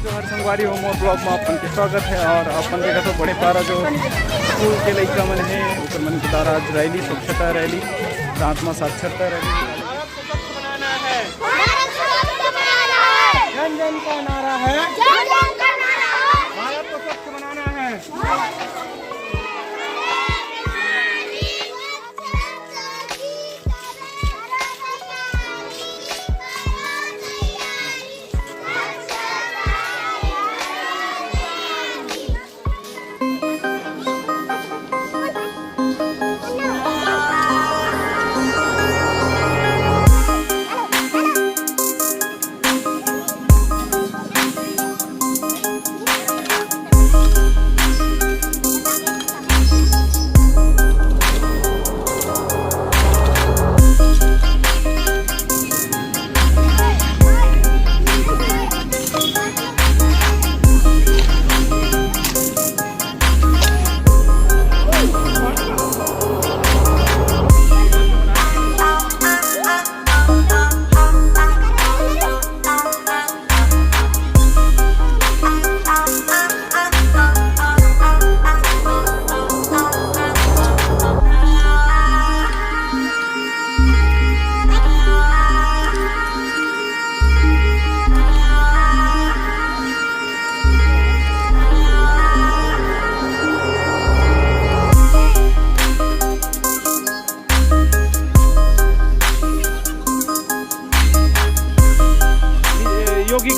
जो हर संगवारी हो मोर ब्लॉग में अपन के स्वागत है। और अपन देखा तो बड़े पारा जो स्कूल के लड़का मन है ऊपर मन के द्वारा आज रैली स्वच्छता रैली दांत में साक्षरता रैली जन जन का नारा है, भारत को स्वच्छ बनाना है।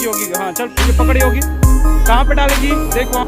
योगी हाँ चल ये पकड़ योगी कहाँ पे डालेगी देखो।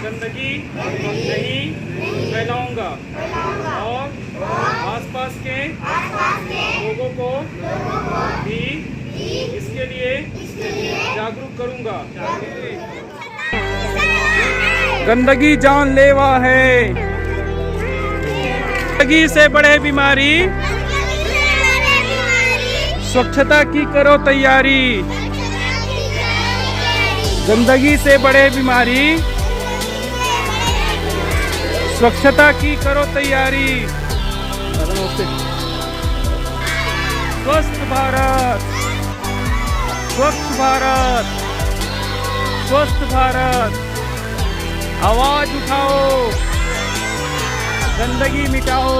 गंदगी नहीं फैलाऊंगा और आसपास के लोगों को भी इसके लिए जागरूक करूंगा। गंदगी जानलेवा है, गंदगी से बढ़े बीमारी, स्वच्छता की करो तैयारी। गंदगी से बढ़े बीमारी, स्वच्छता की करो तैयारी। स्वस्थ भारत, स्वच्छ भारत, स्वस्थ भारत। आवाज उठाओ, गंदगी मिटाओ।